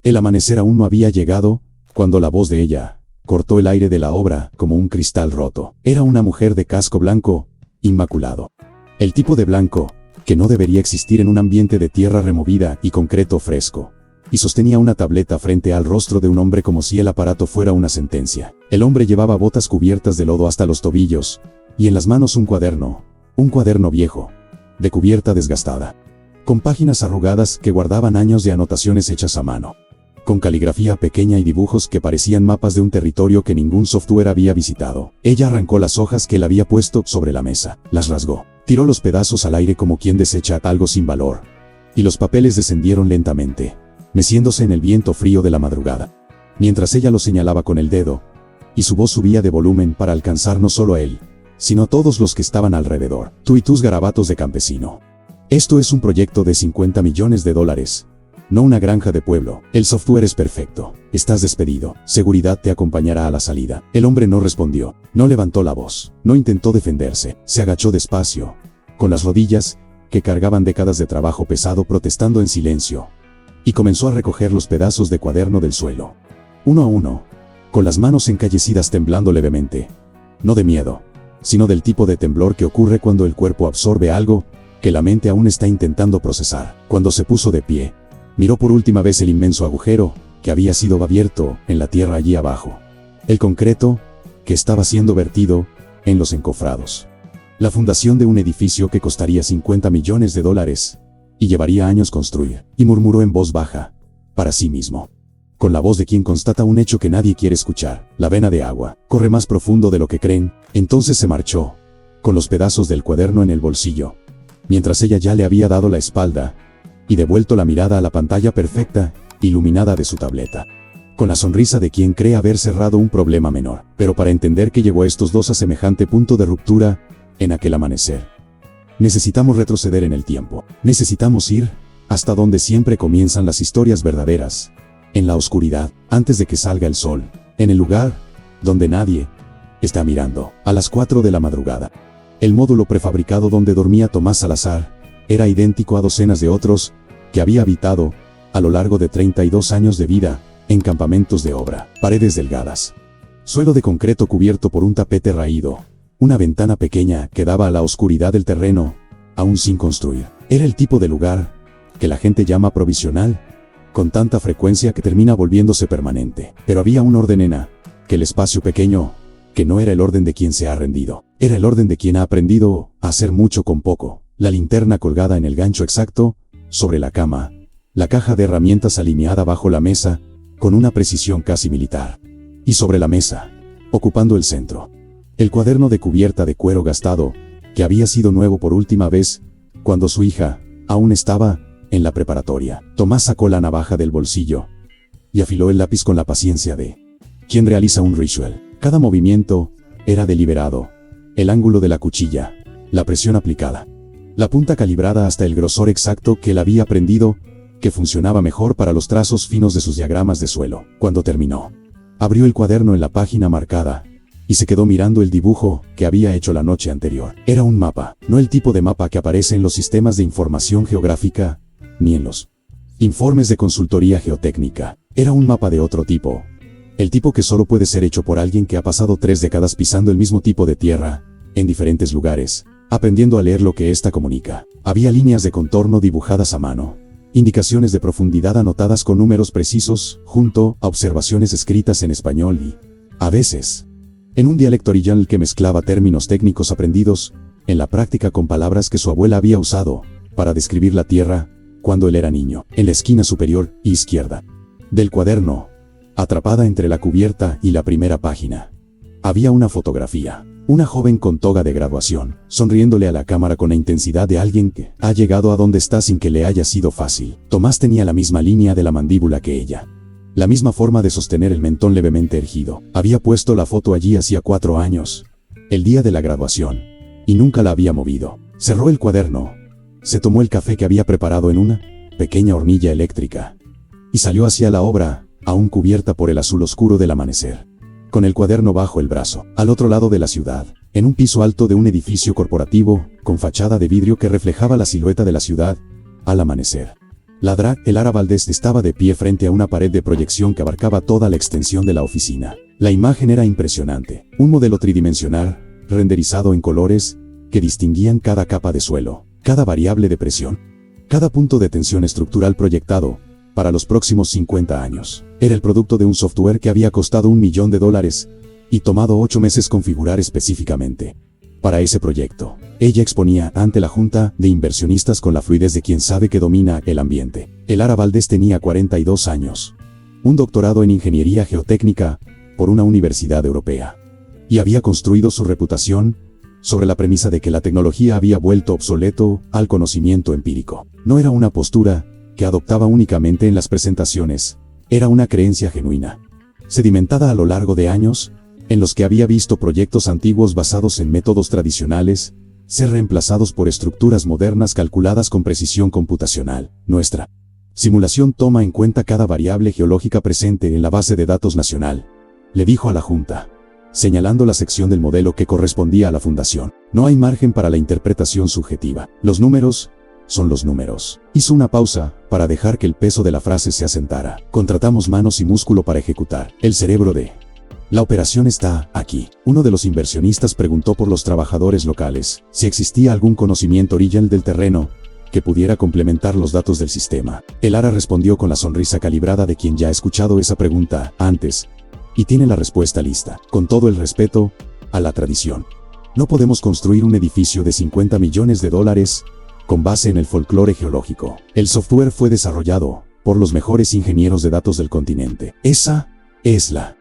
El amanecer aún no había llegado, cuando la voz de ella cortó el aire de la obra como un cristal roto. Era una mujer de casco blanco, inmaculado. El tipo de blanco que no debería existir en un ambiente de tierra removida y concreto fresco. Y sostenía una tableta frente al rostro de un hombre como si el aparato fuera una sentencia. El hombre llevaba botas cubiertas de lodo hasta los tobillos, y en las manos un cuaderno viejo, de cubierta desgastada, con páginas arrugadas que guardaban años de anotaciones hechas a mano, con caligrafía pequeña y dibujos que parecían mapas de un territorio que ningún software había visitado. Ella arrancó las hojas que él había puesto sobre la mesa, las rasgó, tiró los pedazos al aire como quien desecha algo sin valor, y los papeles descendieron lentamente, meciéndose en el viento frío de la madrugada, mientras ella lo señalaba con el dedo, y su voz subía de volumen para alcanzar no solo a él, sino a todos los que estaban alrededor. Tú y tus garabatos de campesino. Esto es un proyecto de $50 millones, no una granja de pueblo. El software es perfecto. Estás despedido. Seguridad te acompañará a la salida. El hombre no respondió, no levantó la voz, no intentó defenderse, se agachó despacio, con las rodillas, que cargaban décadas de trabajo pesado, protestando en silencio, y comenzó a recoger los pedazos de cuaderno del suelo, uno a uno, con las manos encallecidas, temblando levemente. No de miedo, sino del tipo de temblor que ocurre cuando el cuerpo absorbe algo que la mente aún está intentando procesar. Cuando se puso de pie, miró por última vez el inmenso agujero que había sido abierto en la tierra allí abajo. El concreto que estaba siendo vertido en los encofrados. La fundación de un edificio que costaría $50 millones y llevaría años construir. Y murmuró en voz baja, para sí mismo, con la voz de quien constata un hecho que nadie quiere escuchar: la vena de agua corre más profundo de lo que creen. Entonces se marchó, con los pedazos del cuaderno en el bolsillo, mientras ella ya le había dado la espalda y devuelto la mirada a la pantalla perfecta, iluminada de su tableta, con la sonrisa de quien cree haber cerrado un problema menor. Pero para entender que llegó estos dos a semejante punto de ruptura en aquel amanecer, necesitamos retroceder en el tiempo. Necesitamos ir hasta donde siempre comienzan las historias verdaderas, en la oscuridad, antes de que salga el sol, en el lugar donde nadie está mirando. A las 4 de la madrugada, el módulo prefabricado donde dormía Tomás Salazar era idéntico a docenas de otros que había habitado a lo largo de 32 años de vida en campamentos de obra. Paredes delgadas, suelo de concreto cubierto por un tapete raído, una ventana pequeña que daba a la oscuridad del terreno, aún sin construir. Era el tipo de lugar que la gente llama provisional, con tanta frecuencia que termina volviéndose permanente. Pero había un orden en aquel espacio pequeño, que no era el orden de quien se ha rendido, era el orden de quien ha aprendido a hacer mucho con poco. La linterna colgada en el gancho exacto, sobre la cama, la caja de herramientas alineada bajo la mesa, con una precisión casi militar. Y sobre la mesa, ocupando el centro, el cuaderno de cubierta de cuero gastado, que había sido nuevo por última vez cuando su hija aún estaba en la preparatoria. Tomás sacó la navaja del bolsillo y afiló el lápiz con la paciencia de quien realiza un ritual. Cada movimiento era deliberado: el ángulo de la cuchilla, la presión aplicada, la punta calibrada hasta el grosor exacto que él había aprendido que funcionaba mejor para los trazos finos de sus diagramas de suelo. Cuando terminó, abrió el cuaderno en la página marcada y se quedó mirando el dibujo que había hecho la noche anterior. Era un mapa, no el tipo de mapa que aparece en los sistemas de información geográfica, ni en los informes de consultoría geotécnica. Era un mapa de otro tipo, el tipo que solo puede ser hecho por alguien que ha pasado 3 décadas pisando el mismo tipo de tierra, en diferentes lugares, aprendiendo a leer lo que ésta comunica. Había líneas de contorno dibujadas a mano, indicaciones de profundidad anotadas con números precisos, junto a observaciones escritas en español y, a veces, en un dialecto original que mezclaba términos técnicos aprendidos en la práctica con palabras que su abuela había usado para describir la tierra cuando él era niño. En la esquina superior izquierda del cuaderno, atrapada entre la cubierta y la primera página, había una fotografía. Una joven con toga de graduación, sonriéndole a la cámara con la intensidad de alguien que ha llegado a donde está sin que le haya sido fácil. Tomás tenía la misma línea de la mandíbula que ella, la misma forma de sostener el mentón levemente erguido. Había puesto la foto allí hacía 4 años, el día de la graduación, y nunca la había movido. Cerró el cuaderno, se tomó el café que había preparado en una pequeña hornilla eléctrica, y salió hacia la obra, aún cubierta por el azul oscuro del amanecer, con el cuaderno bajo el brazo. Al otro lado de la ciudad, en un piso alto de un edificio corporativo, con fachada de vidrio que reflejaba la silueta de la ciudad al amanecer, Lara Valdés estaba de pie frente a una pared de proyección que abarcaba toda la extensión de la oficina. La imagen era impresionante. Un modelo tridimensional, renderizado en colores, que distinguían cada capa de suelo, cada variable de presión, cada punto de tensión estructural proyectado para los próximos 50 años. Era el producto de un software que había costado $1 millón y tomado 8 meses configurar específicamente para ese proyecto. Ella exponía ante la junta de inversionistas con la fluidez de quien sabe que domina el ambiente. Lara Valdés tenía 42 años, un doctorado en ingeniería geotécnica por una universidad europea, y había construido su reputación sobre la premisa de que la tecnología había vuelto obsoleto al conocimiento empírico. No era una postura que adoptaba únicamente en las presentaciones, era una creencia genuina, sedimentada a lo largo de años, en los que había visto proyectos antiguos basados en métodos tradicionales ser reemplazados por estructuras modernas calculadas con precisión computacional. Nuestra simulación toma en cuenta cada variable geológica presente en la base de datos nacional, le dijo a la junta, señalando la sección del modelo que correspondía a la fundación. No hay margen para la interpretación subjetiva. Los números son los números. Hizo una pausa para dejar que el peso de la frase se asentara. Contratamos manos y músculo para ejecutar. El cerebro de la operación está aquí. Uno de los inversionistas preguntó por los trabajadores locales si existía algún conocimiento original del terreno que pudiera complementar los datos del sistema. Lara respondió con la sonrisa calibrada de quien ya ha escuchado esa pregunta antes y tiene la respuesta lista. Con todo el respeto a la tradición, no podemos construir un edificio de $50 millones con base en el folclore geológico. El software fue desarrollado por los mejores ingenieros de datos del continente. Esa es la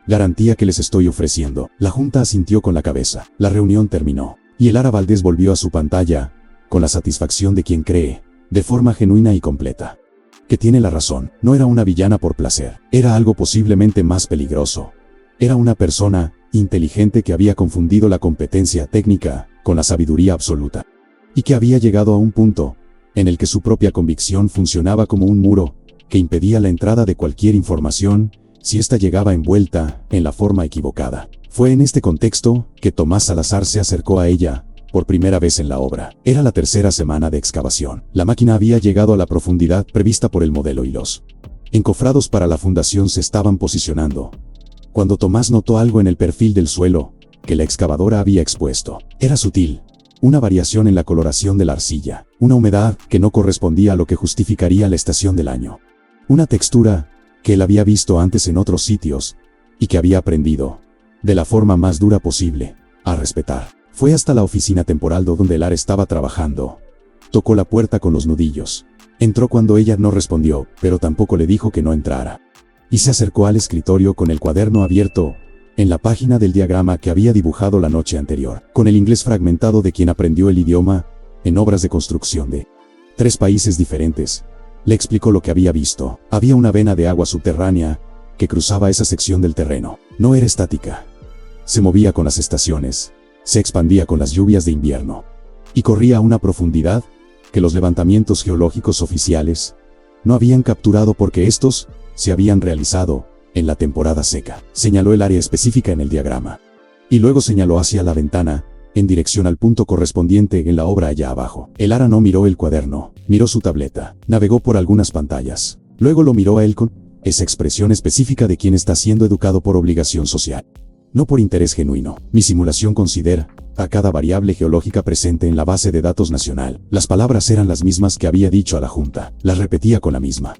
garantía que les estoy ofreciendo. La junta asintió con la cabeza. La reunión terminó, y Lara Valdés volvió a su pantalla, con la satisfacción de quien cree, de forma genuina y completa, que tiene la razón. No era una villana por placer, era algo posiblemente más peligroso. Era una persona inteligente que había confundido la competencia técnica con la sabiduría absoluta, y que había llegado a un punto en el que su propia convicción funcionaba como un muro que impedía la entrada de cualquier información si ésta llegaba envuelta en la forma equivocada. Fue en este contexto que Tomás Salazar se acercó a ella por primera vez en la obra. Era la tercera semana de excavación. La máquina había llegado a la profundidad prevista por el modelo y los encofrados para la fundación se estaban posicionando, cuando Tomás notó algo en el perfil del suelo que la excavadora había expuesto. Era sutil, una variación en la coloración de la arcilla, una humedad que no correspondía a lo que justificaría la estación del año, una textura que él había visto antes en otros sitios y que había aprendido, de la forma más dura posible, a respetar. Fue hasta la oficina temporal donde Lara estaba trabajando. Tocó la puerta con los nudillos. Entró cuando ella no respondió, pero tampoco le dijo que no entrara. Y se acercó al escritorio con el cuaderno abierto, en la página del diagrama que había dibujado la noche anterior, con el inglés fragmentado de quien aprendió el idioma en obras de construcción de 3 países diferentes. Le explicó lo que había visto. Había una vena de agua subterránea que cruzaba esa sección del terreno. No era estática. Se movía con las estaciones, se expandía con las lluvias de invierno, y corría a una profundidad que los levantamientos geológicos oficiales no habían capturado porque estos se habían realizado en la temporada seca. Señaló el área específica en el diagrama, y luego señaló hacia la ventana, en dirección al punto correspondiente en la obra allá abajo. Lara no miró el cuaderno, miró su tableta, navegó por algunas pantallas. Luego lo miró a él con esa expresión específica de quien está siendo educado por obligación social, no por interés genuino. Mi simulación considera a cada variable geológica presente en la base de datos nacional. Las palabras eran las mismas que había dicho a la junta, las repetía con la misma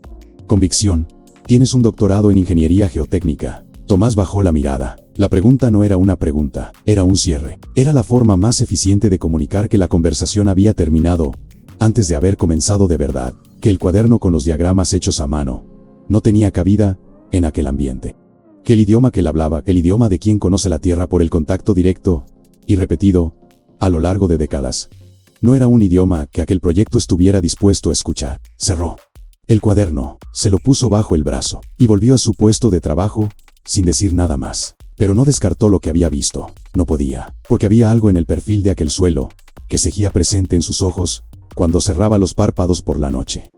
convicción. Tienes un doctorado en ingeniería geotécnica. Tomás bajó la mirada. La pregunta no era una pregunta, era un cierre. Era la forma más eficiente de comunicar que la conversación había terminado, antes de haber comenzado de verdad, que el cuaderno con los diagramas hechos a mano no tenía cabida en aquel ambiente. Que el idioma que él hablaba, el idioma de quien conoce la tierra por el contacto directo y repetido a lo largo de décadas, no era un idioma que aquel proyecto estuviera dispuesto a escuchar. Cerró el cuaderno, se lo puso bajo el brazo y volvió a su puesto de trabajo sin decir nada más. Pero no descartó lo que había visto. No podía, porque había algo en el perfil de aquel suelo que seguía presente en sus ojos cuando cerraba los párpados por la noche.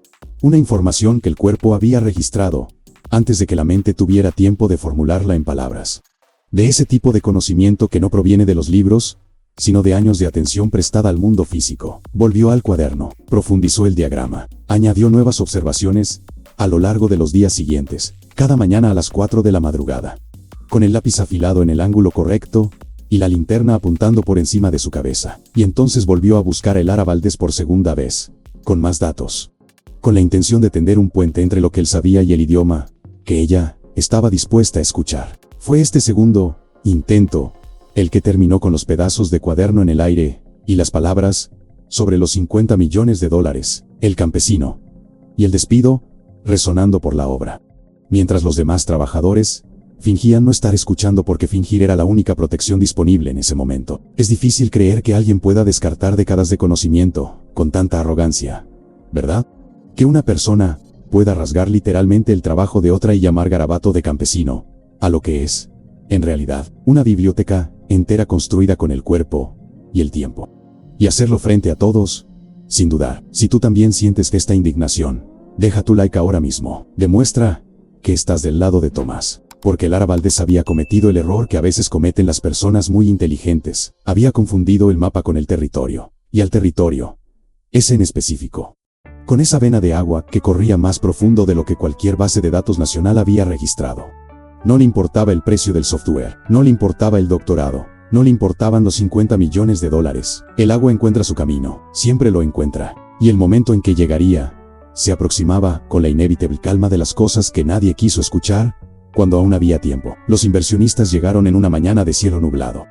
Una información que el cuerpo había registrado antes de que la mente tuviera tiempo de formularla en palabras. De ese tipo de conocimiento que no proviene de los libros, sino de años de atención prestada al mundo físico. Volvió al cuaderno, profundizó el diagrama, añadió nuevas observaciones a lo largo de los días siguientes, cada mañana a las 4 de la madrugada, con el lápiz afilado en el ángulo correcto y la linterna apuntando por encima de su cabeza. Y entonces volvió a buscar a Lara Valdés por segunda vez, con más datos, con la intención de tender un puente entre lo que él sabía y el idioma que ella estaba dispuesta a escuchar. Fue este segundo intento el que terminó con los pedazos de cuaderno en el aire y las palabras sobre los 50 millones de dólares, el campesino y el despido resonando por la obra. Mientras los demás trabajadores fingían no estar escuchando porque fingir era la única protección disponible en ese momento. Es difícil creer que alguien pueda descartar décadas de conocimiento con tanta arrogancia, ¿verdad? Que una persona pueda rasgar literalmente el trabajo de otra y llamar garabato de campesino a lo que es, en realidad, una biblioteca entera construida con el cuerpo y el tiempo. Y hacerlo frente a todos, sin dudar. Si tú también sientes esta indignación, deja tu like ahora mismo. Demuestra que estás del lado de Tomás. Porque Lara Valdés había cometido el error que a veces cometen las personas muy inteligentes. Había confundido el mapa con el territorio. Y al territorio, ese en específico, con esa vena de agua que corría más profundo de lo que cualquier base de datos nacional había registrado. No le importaba el precio del software, no le importaba el doctorado, no le importaban los 50 millones de dólares. El agua encuentra su camino, siempre lo encuentra. Y el momento en que llegaría se aproximaba con la inevitable calma de las cosas que nadie quiso escuchar, cuando aún había tiempo. Los inversionistas llegaron en una mañana de cielo nublado,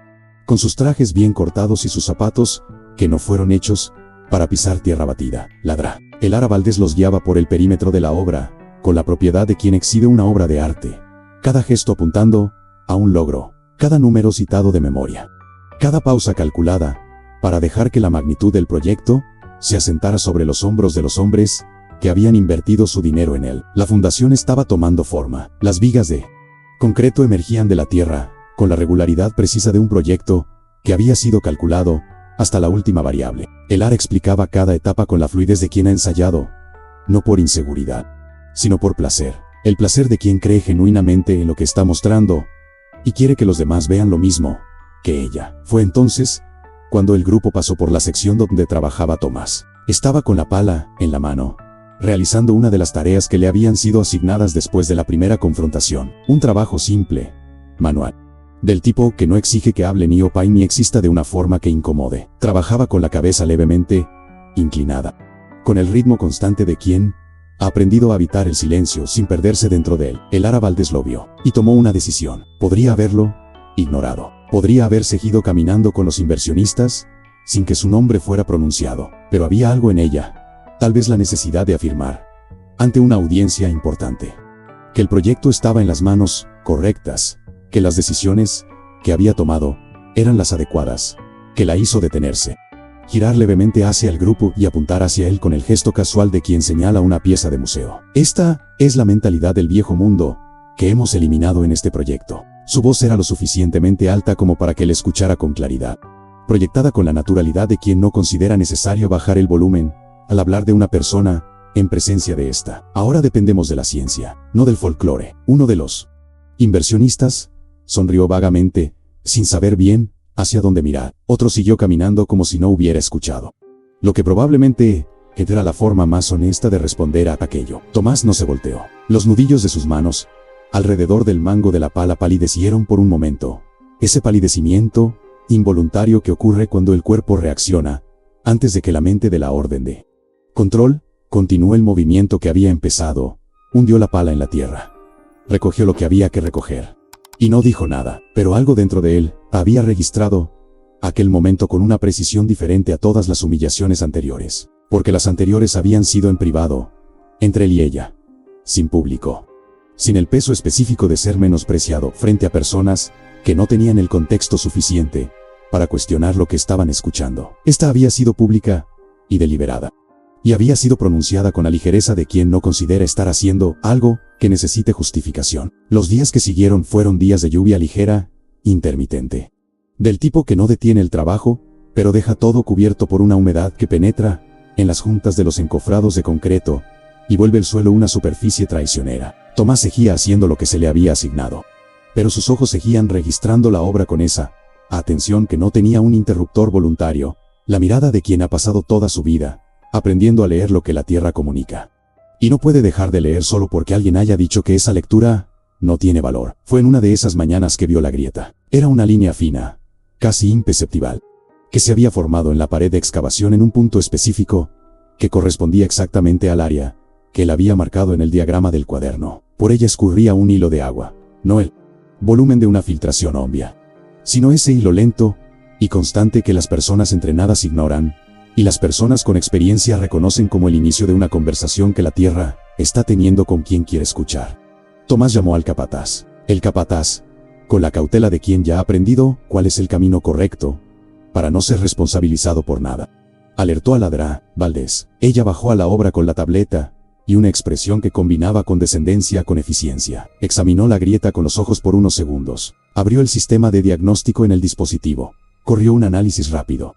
con sus trajes bien cortados y sus zapatos, que no fueron hechos para pisar tierra batida. Ladra. El Lara Valdés los guiaba por el perímetro de la obra, con la propiedad de quien exhibe una obra de arte. Cada gesto apuntando a un logro, cada número citado de memoria, cada pausa calculada, para dejar que la magnitud del proyecto se asentara sobre los hombros de los hombres que habían invertido su dinero en él. La fundación estaba tomando forma. Las vigas de concreto emergían de la tierra, con la regularidad precisa de un proyecto que había sido calculado hasta la última variable. El Lara explicaba cada etapa con la fluidez de quien ha ensayado, no por inseguridad, sino por placer. El placer de quien cree genuinamente en lo que está mostrando y quiere que los demás vean lo mismo que ella. Fue entonces cuando el grupo pasó por la sección donde trabajaba Tomás. Estaba con la pala en la mano, realizando una de las tareas que le habían sido asignadas después de la primera confrontación. Un trabajo simple, manual, del tipo que no exige que hable ni opine ni exista de una forma que incomode. Trabajaba con la cabeza levemente inclinada, con el ritmo constante de quien ha aprendido a habitar el silencio sin perderse dentro de él. El Lara Valdés lo vio y tomó una decisión. Podría haberlo ignorado. Podría haber seguido caminando con los inversionistas sin que su nombre fuera pronunciado. Pero había algo en ella, tal vez la necesidad de afirmar, ante una audiencia importante, que el proyecto estaba en las manos correctas, que las decisiones que había tomado eran las adecuadas, que la hizo detenerse, girar levemente hacia el grupo y apuntar hacia él con el gesto casual de quien señala una pieza de museo. Esta es la mentalidad del viejo mundo que hemos eliminado en este proyecto. Su voz era lo suficientemente alta como para que él escuchara con claridad, proyectada con la naturalidad de quien no considera necesario bajar el volumen al hablar de una persona en presencia de esta. Ahora dependemos de la ciencia, no del folclore. Uno de los inversionistas sonrió vagamente, sin saber bien hacia dónde mirar. Otro siguió caminando como si no hubiera escuchado, lo que probablemente era la forma más honesta de responder a aquello. Tomás no se volteó. Los nudillos de sus manos alrededor del mango de la pala palidecieron por un momento. Ese palidecimiento involuntario que ocurre cuando el cuerpo reacciona antes de que la mente dé la orden de control. Continuó el movimiento que había empezado, hundió la pala en la tierra, recogió lo que había que recoger, y no dijo nada, pero algo dentro de él había registrado aquel momento con una precisión diferente a todas las humillaciones anteriores, porque las anteriores habían sido en privado, entre él y ella, sin público, sin el peso específico de ser menospreciado frente a personas que no tenían el contexto suficiente para cuestionar lo que estaban escuchando. Esta había sido pública y deliberada, y había sido pronunciada con la ligereza de quien no considera estar haciendo algo que necesite justificación. Los días que siguieron fueron días de lluvia ligera, intermitente, del tipo que no detiene el trabajo, pero deja todo cubierto por una humedad que penetra en las juntas de los encofrados de concreto y vuelve el suelo una superficie traicionera. Tomás seguía haciendo lo que se le había asignado, pero sus ojos seguían registrando la obra con esa atención que no tenía un interruptor voluntario, la mirada de quien ha pasado toda su vida, aprendiendo a leer lo que la Tierra comunica. Y no puede dejar de leer solo porque alguien haya dicho que esa lectura no tiene valor. Fue en una de esas mañanas que vio la grieta. Era una línea fina, casi imperceptible, que se había formado en la pared de excavación en un punto específico, que correspondía exactamente al área que él había marcado en el diagrama del cuaderno. Por ella escurría un hilo de agua, no el volumen de una filtración obvia, sino ese hilo lento y constante que las personas entrenadas ignoran, y las personas con experiencia reconocen como el inicio de una conversación que la Tierra está teniendo con quien quiere escuchar. Tomás llamó al capataz. El capataz, con la cautela de quien ya ha aprendido cuál es el camino correcto, para no ser responsabilizado por nada, alertó a Ladra Valdés. Ella bajó a la obra con la tableta y una expresión que combinaba condescendencia con eficiencia. Examinó la grieta con los ojos por unos segundos. Abrió el sistema de diagnóstico en el dispositivo. Corrió un análisis rápido.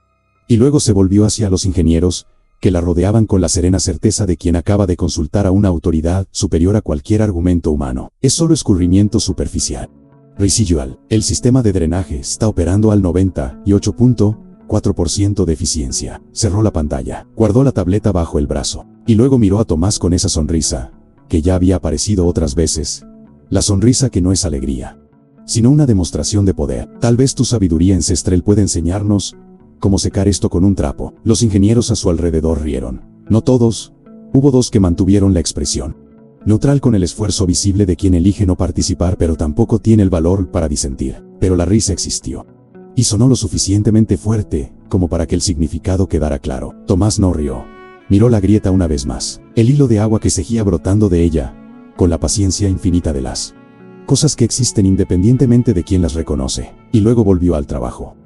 Y luego se volvió hacia los ingenieros, que la rodeaban con la serena certeza de quien acaba de consultar a una autoridad superior a cualquier argumento humano. Es solo escurrimiento superficial. Residual. El sistema de drenaje está operando al 98.4% de eficiencia. Cerró la pantalla. Guardó la tableta bajo el brazo. Y luego miró a Tomás con esa sonrisa, que ya había aparecido otras veces. La sonrisa que no es alegría, sino una demostración de poder. Tal vez tu sabiduría ancestral puede enseñarnos cómo secar esto con un trapo. Los ingenieros a su alrededor rieron. No todos. Hubo dos que mantuvieron la expresión neutral con el esfuerzo visible de quien elige no participar pero tampoco tiene el valor para disentir. Pero la risa existió. Y sonó lo suficientemente fuerte como para que el significado quedara claro. Tomás no rió. Miró la grieta una vez más. El hilo de agua que seguía brotando de ella, con la paciencia infinita de las cosas que existen independientemente de quién las reconoce. Y luego volvió al trabajo,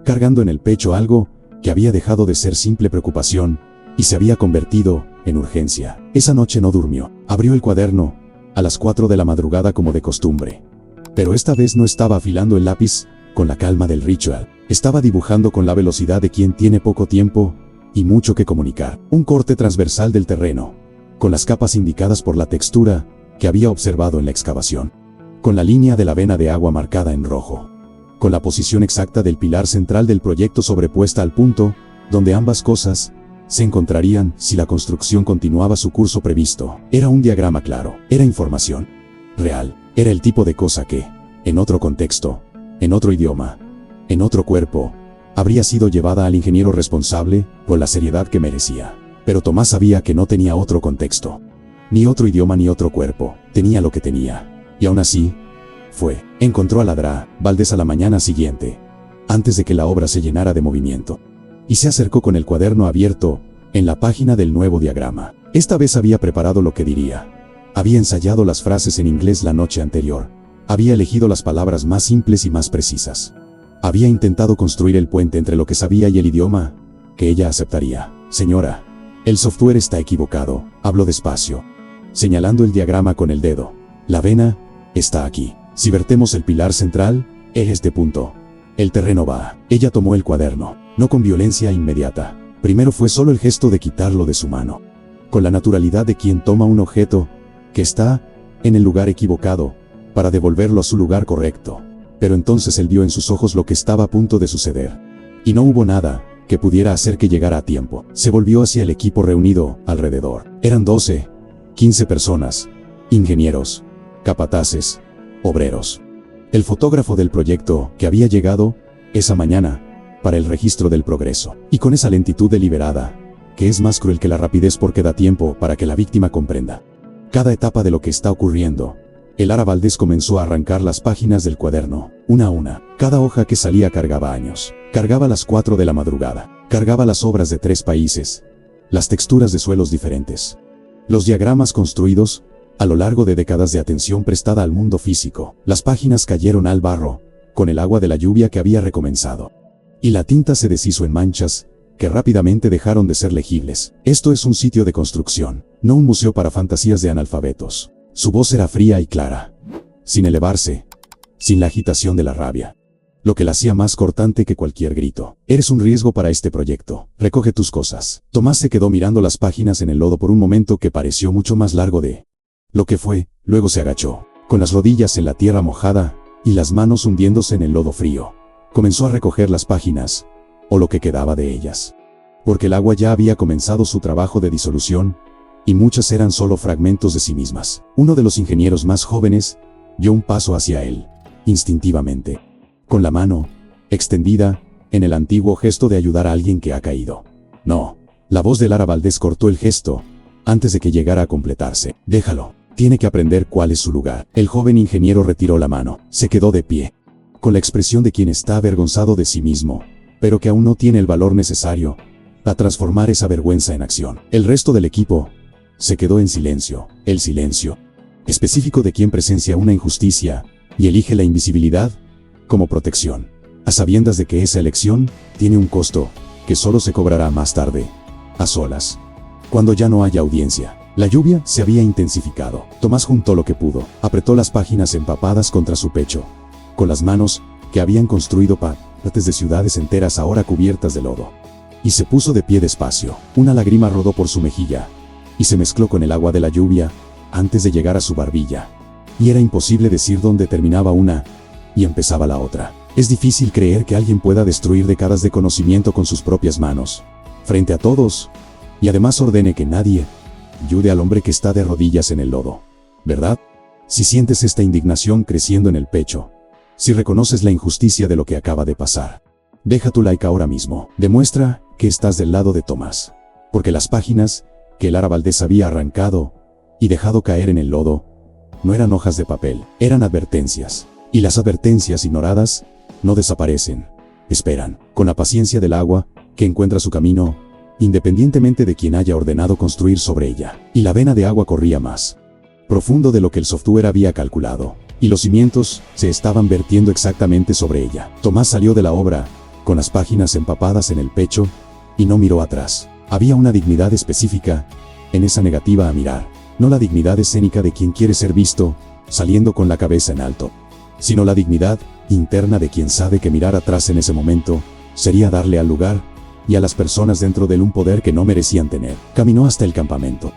cargando en el pecho algo que había dejado de ser simple preocupación y se había convertido en urgencia. Esa noche no durmió. Abrió el cuaderno a las 4 de la madrugada como de costumbre. Pero esta vez no estaba afilando el lápiz con la calma del ritual. Estaba dibujando con la velocidad de quien tiene poco tiempo y mucho que comunicar. Un corte transversal del terreno, con las capas indicadas por la textura que había observado en la excavación, con la línea de la vena de agua marcada en rojo, con la posición exacta del pilar central del proyecto sobrepuesta al punto donde ambas cosas se encontrarían si la construcción continuaba su curso previsto. Era un diagrama claro, era información real, era el tipo de cosa que, en otro contexto, en otro idioma, en otro cuerpo, habría sido llevada al ingeniero responsable con la seriedad que merecía. Pero Tomás sabía que no tenía otro contexto, ni otro idioma ni otro cuerpo, tenía lo que tenía. Y aún así, encontró a Ladra Valdés a la mañana siguiente, antes de que la obra se llenara de movimiento, y se acercó con el cuaderno abierto en la página del nuevo diagrama. Esta vez había preparado lo que diría. Había ensayado las frases en inglés la noche anterior. Había elegido las palabras más simples y más precisas. Había intentado construir el puente entre lo que sabía y el idioma que ella aceptaría. Señora, el software está equivocado, habló despacio, señalando el diagrama con el dedo. La vena está aquí. Si vertemos el pilar central, es este punto. El terreno va. Ella tomó el cuaderno, no con violencia inmediata. Primero fue solo el gesto de quitarlo de su mano, con la naturalidad de quien toma un objeto que está en el lugar equivocado para devolverlo a su lugar correcto. Pero entonces él vio en sus ojos lo que estaba a punto de suceder. Y no hubo nada que pudiera hacer que llegara a tiempo. Se volvió hacia el equipo reunido alrededor. Eran 12, 15 personas, ingenieros, capataces, obreros. El fotógrafo del proyecto que había llegado esa mañana para el registro del progreso. Y con esa lentitud deliberada, que es más cruel que la rapidez porque da tiempo para que la víctima comprenda cada etapa de lo que está ocurriendo. El Lara Valdés comenzó a arrancar las páginas del cuaderno, una a una. Cada hoja que salía cargaba años. Cargaba las 4 de la madrugada. Cargaba las obras de 3 países. Las texturas de suelos diferentes. Los diagramas construidos a lo largo de décadas de atención prestada al mundo físico. Las páginas cayeron al barro, con el agua de la lluvia que había recomenzado. Y la tinta se deshizo en manchas, que rápidamente dejaron de ser legibles. Esto es un sitio de construcción, no un museo para fantasías de analfabetos. Su voz era fría y clara, sin elevarse, sin la agitación de la rabia, lo que la hacía más cortante que cualquier grito. Eres un riesgo para este proyecto. Recoge tus cosas. Tomás se quedó mirando las páginas en el lodo por un momento que pareció mucho más largo de lo que fue. Luego se agachó, con las rodillas en la tierra mojada y las manos hundiéndose en el lodo frío. Comenzó a recoger las páginas, o lo que quedaba de ellas. Porque el agua ya había comenzado su trabajo de disolución, y muchas eran solo fragmentos de sí mismas. Uno de los ingenieros más jóvenes dio un paso hacia él, instintivamente, con la mano extendida, en el antiguo gesto de ayudar a alguien que ha caído. No. La voz de Lara Valdés cortó el gesto, antes de que llegara a completarse. Déjalo. Tiene que aprender cuál es su lugar. El joven ingeniero retiró la mano. Se quedó de pie, con la expresión de quien está avergonzado de sí mismo, pero que aún no tiene el valor necesario a transformar esa vergüenza en acción. El resto del equipo se quedó en silencio. El silencio específico de quien presencia una injusticia y elige la invisibilidad como protección, a sabiendas de que esa elección tiene un costo que solo se cobrará más tarde, a solas, cuando ya no haya audiencia. La lluvia se había intensificado. Tomás juntó lo que pudo, apretó las páginas empapadas contra su pecho, con las manos que habían construido partes de ciudades enteras ahora cubiertas de lodo, y se puso de pie despacio. Una lágrima rodó por su mejilla, y se mezcló con el agua de la lluvia, antes de llegar a su barbilla. Y era imposible decir dónde terminaba una y empezaba la otra. Es difícil creer que alguien pueda destruir décadas de conocimiento con sus propias manos, frente a todos, y además ordene que nadie ayude al hombre que está de rodillas en el lodo. ¿Verdad? Si sientes esta indignación creciendo en el pecho, si reconoces la injusticia de lo que acaba de pasar, deja tu like ahora mismo. Demuestra que estás del lado de Tomás, porque las páginas que Lara Valdés había arrancado y dejado caer en el lodo no eran hojas de papel, eran advertencias. Y las advertencias ignoradas no desaparecen, esperan, con la paciencia del agua que encuentra su camino, independientemente de quien haya ordenado construir sobre ella. Y la vena de agua corría más profundo de lo que el software había calculado, y los cimientos se estaban vertiendo exactamente sobre ella. Tomás salió de la obra, con las páginas empapadas en el pecho, y no miró atrás. Había una dignidad específica en esa negativa a mirar, no la dignidad escénica de quien quiere ser visto, saliendo con la cabeza en alto, sino la dignidad interna de quien sabe que mirar atrás en ese momento sería darle al lugar y a las personas dentro de él un poder que no merecían tener. Caminó hasta el campamento.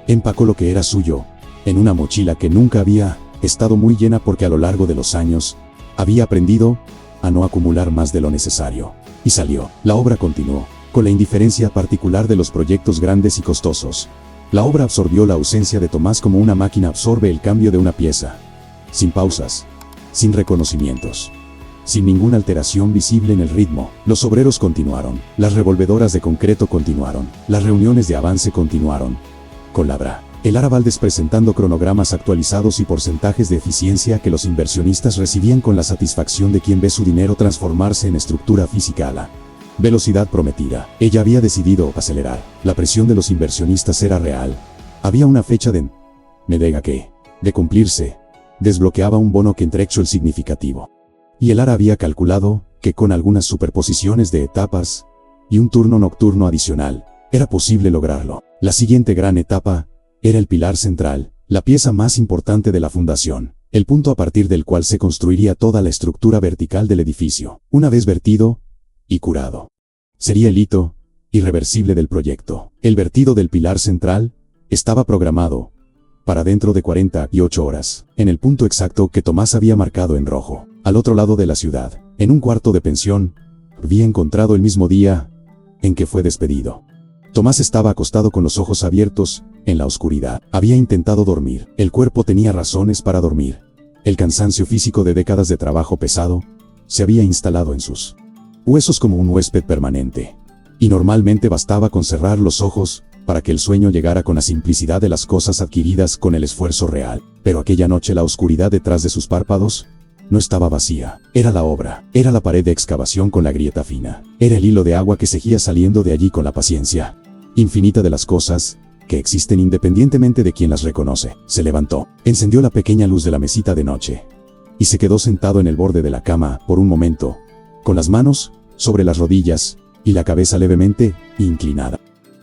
Empacó lo que era suyo en una mochila que nunca había estado muy llena porque a lo largo de los años había aprendido a no acumular más de lo necesario. Y salió. La obra continuó, con la indiferencia particular de los proyectos grandes y costosos. La obra absorbió la ausencia de Tomás como una máquina absorbe el cambio de una pieza, sin pausas, sin reconocimientos, sin ninguna alteración visible en el ritmo. Los obreros continuaron, las revolvedoras de concreto continuaron, las reuniones de avance continuaron. Con Lara Valdés presentando cronogramas actualizados y porcentajes de eficiencia que los inversionistas recibían con la satisfacción de quien ve su dinero transformarse en estructura física a la velocidad prometida. Ella había decidido acelerar. La presión de los inversionistas era real. Había una fecha de medega que, de cumplirse, desbloqueaba un bono que el significativo. Y el ARA había calculado que con algunas superposiciones de etapas y un turno nocturno adicional, era posible lograrlo. La siguiente gran etapa era el pilar central, la pieza más importante de la fundación, el punto a partir del cual se construiría toda la estructura vertical del edificio. Una vez vertido y curado, sería el hito irreversible del proyecto. El vertido del pilar central estaba programado para dentro de 48 horas, en el punto exacto que Tomás había marcado en rojo, al otro lado de la ciudad, en un cuarto de pensión, había encontrado el mismo día en que fue despedido. Tomás estaba acostado con los ojos abiertos, en la oscuridad. Había intentado dormir. El cuerpo tenía razones para dormir. El cansancio físico de décadas de trabajo pesado se había instalado en sus huesos como un huésped permanente. Y normalmente bastaba con cerrar los ojos para que el sueño llegara con la simplicidad de las cosas adquiridas con el esfuerzo real. Pero aquella noche la oscuridad detrás de sus párpados no estaba vacía. Era la obra. Era la pared de excavación con la grieta fina. Era el hilo de agua que seguía saliendo de allí con la paciencia infinita de las cosas que existen independientemente de quien las reconoce. Se levantó, encendió la pequeña luz de la mesita de noche y se quedó sentado en el borde de la cama por un momento, con las manos sobre las rodillas y la cabeza levemente inclinada,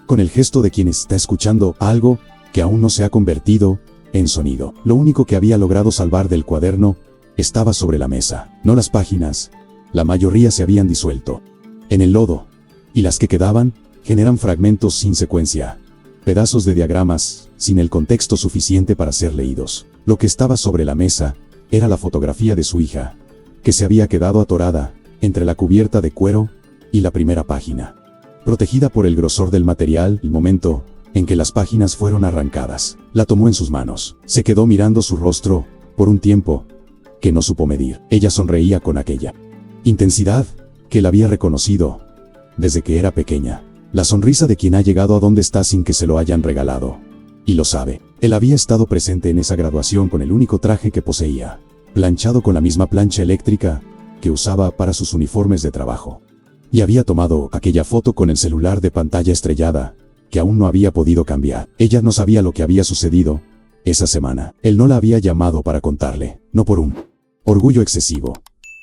con el gesto de quien está escuchando algo que aún no se ha convertido en sonido. Lo único que había logrado salvar del cuaderno estaba sobre la mesa, no las páginas. La mayoría se habían disuelto en el lodo, y las que quedaban generan fragmentos sin secuencia, pedazos de diagramas, sin el contexto suficiente para ser leídos. Lo que estaba sobre la mesa era la fotografía de su hija, que se había quedado atorada entre la cubierta de cuero y la primera página. Protegida por el grosor del material, el momento en que las páginas fueron arrancadas, la tomó en sus manos. Se quedó mirando su rostro por un tiempo que no supo medir. Ella sonreía con aquella intensidad que la había reconocido desde que era pequeña. La sonrisa de quien ha llegado a donde está sin que se lo hayan regalado. Y lo sabe. Él había estado presente en esa graduación con el único traje que poseía, planchado con la misma plancha eléctrica que usaba para sus uniformes de trabajo. Y había tomado aquella foto con el celular de pantalla estrellada, que aún no había podido cambiar. Ella no sabía lo que había sucedido esa semana. Él no la había llamado para contarle, no por un orgullo excesivo.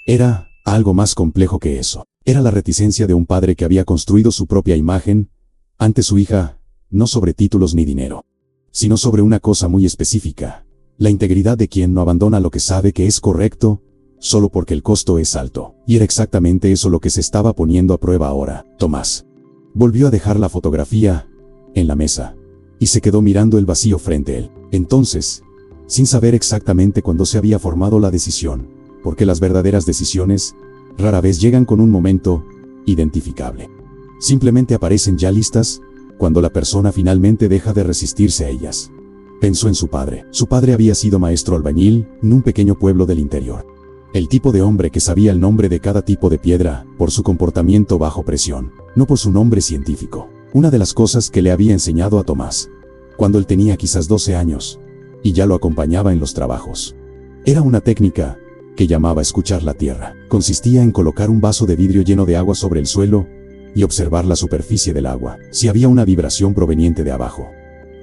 Era algo más complejo que eso. Era la reticencia de un padre que había construido su propia imagen ante su hija, no sobre títulos ni dinero, sino sobre una cosa muy específica: la integridad de quien no abandona lo que sabe que es correcto, solo porque el costo es alto. Y era exactamente eso lo que se estaba poniendo a prueba ahora. Tomás volvió a dejar la fotografía en la mesa y se quedó mirando el vacío frente a él. Entonces, sin saber exactamente cuándo se había formado la decisión, porque las verdaderas decisiones rara vez llegan con un momento identificable. Simplemente aparecen ya listas cuando la persona finalmente deja de resistirse a ellas. Pensó en su padre. Su padre había sido maestro albañil en un pequeño pueblo del interior. El tipo de hombre que sabía el nombre de cada tipo de piedra por su comportamiento bajo presión, no por su nombre científico. Una de las cosas que le había enseñado a Tomás cuando él tenía quizás 12 años y ya lo acompañaba en los trabajos, era una técnica que llamaba escuchar la tierra. Consistía en colocar un vaso de vidrio lleno de agua sobre el suelo y observar la superficie del agua. Si había una vibración proveniente de abajo,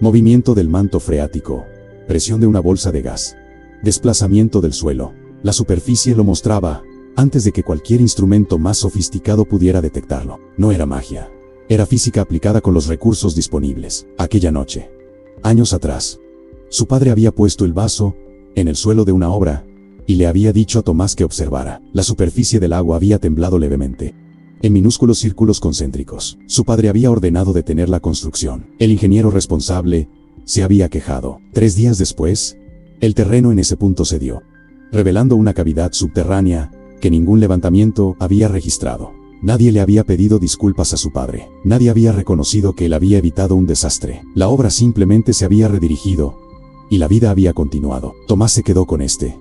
movimiento del manto freático, presión de una bolsa de gas, desplazamiento del suelo, la superficie lo mostraba antes de que cualquier instrumento más sofisticado pudiera detectarlo. No era magia. Era física aplicada con los recursos disponibles. Aquella noche, años atrás, su padre había puesto el vaso en el suelo de una obra y le había dicho a Tomás que observara. La superficie del agua había temblado levemente, en minúsculos círculos concéntricos. Su padre había ordenado detener la construcción. El ingeniero responsable se había quejado. 3 días después, el terreno en ese punto cedió, revelando una cavidad subterránea que ningún levantamiento había registrado. Nadie le había pedido disculpas a su padre. Nadie había reconocido que él había evitado un desastre. La obra simplemente se había redirigido y la vida había continuado. Tomás se quedó con este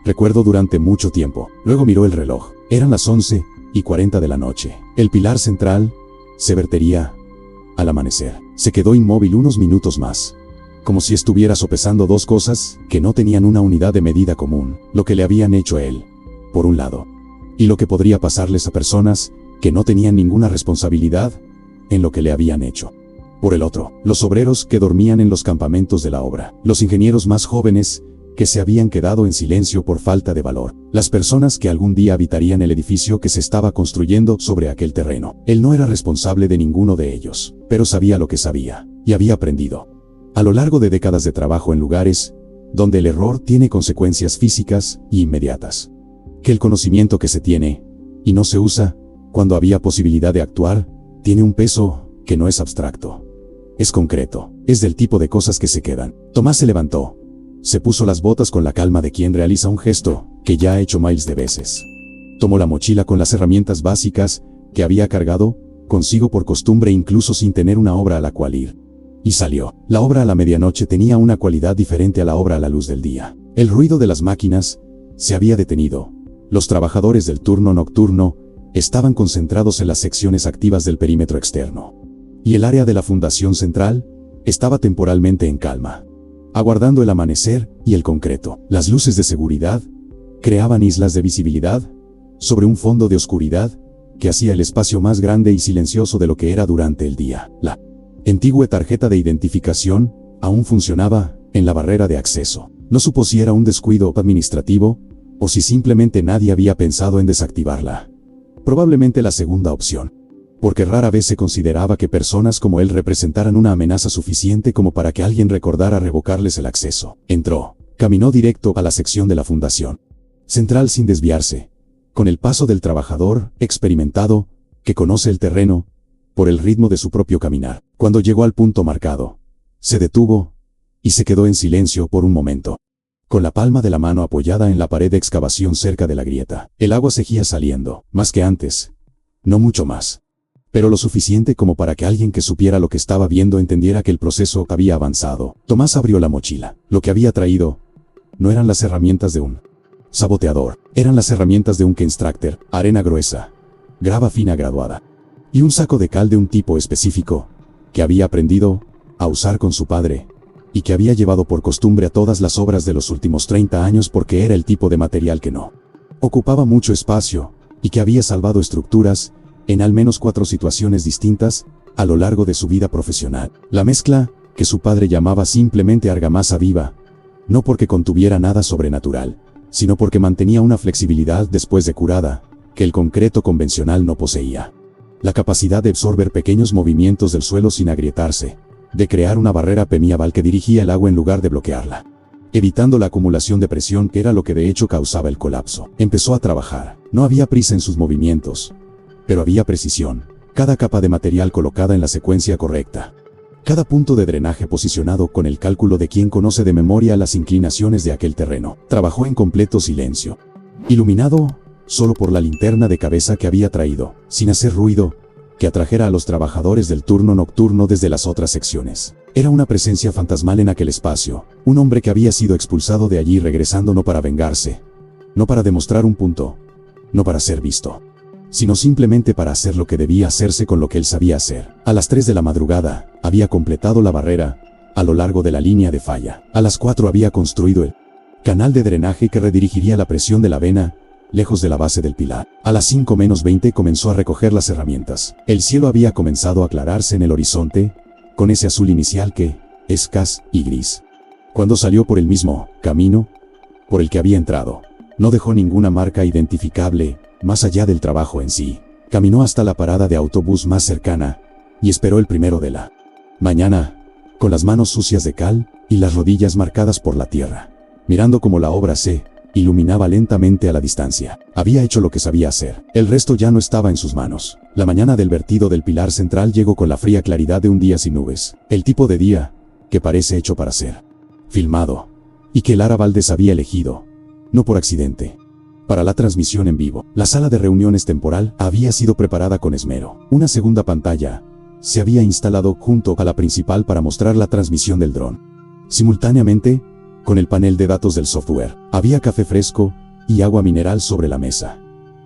recuerdo durante mucho tiempo. Luego miró el reloj. Eran las 11:40 de la noche. El pilar central se vertería al amanecer. Se quedó inmóvil unos minutos más, como si estuviera sopesando dos cosas que no tenían una unidad de medida común: lo que le habían hecho a él, por un lado, y lo que podría pasarles a personas que no tenían ninguna responsabilidad en lo que le habían hecho, por el otro. Los obreros que dormían en los campamentos de la obra, los ingenieros más jóvenes que se habían quedado en silencio por falta de valor, las personas que algún día habitarían el edificio que se estaba construyendo sobre aquel terreno. Él no era responsable de ninguno de ellos, pero sabía lo que sabía, y había aprendido a lo largo de décadas de trabajo en lugares donde el error tiene consecuencias físicas y inmediatas, que el conocimiento que se tiene y no se usa cuando había posibilidad de actuar tiene un peso que no es abstracto, es concreto, es del tipo de cosas que se quedan. Tomás se levantó, se puso las botas con la calma de quien realiza un gesto que ya ha hecho miles de veces. Tomó la mochila con las herramientas básicas que había cargado consigo por costumbre, incluso sin tener una obra a la cual ir, y salió. La obra a la medianoche tenía una cualidad diferente a la obra a la luz del día. El ruido de las máquinas se había detenido. Los trabajadores del turno nocturno estaban concentrados en las secciones activas del perímetro externo, y el área de la fundación central estaba temporalmente en calma, aguardando el amanecer y el concreto. Las luces de seguridad creaban islas de visibilidad sobre un fondo de oscuridad que hacía el espacio más grande y silencioso de lo que era durante el día. La antigua tarjeta de identificación aún funcionaba en la barrera de acceso. No supo si era un descuido administrativo o si simplemente nadie había pensado en desactivarla. Probablemente la segunda opción, porque rara vez se consideraba que personas como él representaran una amenaza suficiente como para que alguien recordara revocarles el acceso. Entró, caminó directo a la sección de la fundación central sin desviarse, con el paso del trabajador experimentado que conoce el terreno por el ritmo de su propio caminar. Cuando llegó al punto marcado, se detuvo y se quedó en silencio por un momento. con la palma de la mano apoyada en la pared de excavación cerca de la grieta. El agua seguía saliendo, más que antes. No mucho más. Pero lo suficiente como para que alguien que supiera lo que estaba viendo entendiera que el proceso había avanzado. Tomás abrió la mochila. Lo que había traído no eran las herramientas de un saboteador. Eran las herramientas de un Kenstracker, arena gruesa, grava fina graduada, y un saco de cal de un tipo específico, que había aprendido a usar con su padre, y que había llevado por costumbre a todas las obras de los últimos 30 años porque era el tipo de material que no ocupaba mucho espacio, y que había salvado estructuras, en al menos 4 situaciones distintas, a lo largo de su vida profesional. La mezcla, que su padre llamaba simplemente argamasa viva, no porque contuviera nada sobrenatural, sino porque mantenía una flexibilidad después de curada, que el concreto convencional no poseía. La capacidad de absorber pequeños movimientos del suelo sin agrietarse, de crear una barrera permeable que dirigía el agua en lugar de bloquearla, evitando la acumulación de presión que era lo que de hecho causaba el colapso. Empezó a trabajar. No había prisa en sus movimientos, pero había precisión. Cada capa de material colocada en la secuencia correcta. Cada punto de drenaje posicionado con el cálculo de quien conoce de memoria las inclinaciones de aquel terreno. Trabajó en completo silencio, iluminado solo por la linterna de cabeza que había traído, sin hacer ruido que atrajera a los trabajadores del turno nocturno desde las otras secciones. Era una presencia fantasmal en aquel espacio, un hombre que había sido expulsado de allí regresando no para vengarse, no para demostrar un punto, no para ser visto, sino simplemente para hacer lo que debía hacerse con lo que él sabía hacer. A las 3 de la madrugada, había completado la barrera, a lo largo de la línea de falla. A las 4 había construido el canal de drenaje que redirigiría la presión de la vena, lejos de la base del pilar. A las 5 menos 20 comenzó a recoger las herramientas. El cielo había comenzado a aclararse en el horizonte, con ese azul inicial que es gas y gris. Cuando salió por el mismo camino por el que había entrado, no dejó ninguna marca identificable, más allá del trabajo en sí. Caminó hasta la parada de autobús más cercana, y esperó el primero de la mañana, con las manos sucias de cal, y las rodillas marcadas por la tierra, mirando cómo la obra se iluminaba lentamente a la distancia. Había hecho lo que sabía hacer. El resto ya no estaba en sus manos. La mañana del vertido del pilar central llegó con la fría claridad de un día sin nubes. El tipo de día que parece hecho para ser filmado, y que Lara Valdés había elegido, no por accidente, para la transmisión en vivo. La sala de reuniones temporal había sido preparada con esmero. Una segunda pantalla se había instalado junto a la principal para mostrar la transmisión del dron. Simultáneamente, con el panel de datos del software, había café fresco y agua mineral sobre la mesa.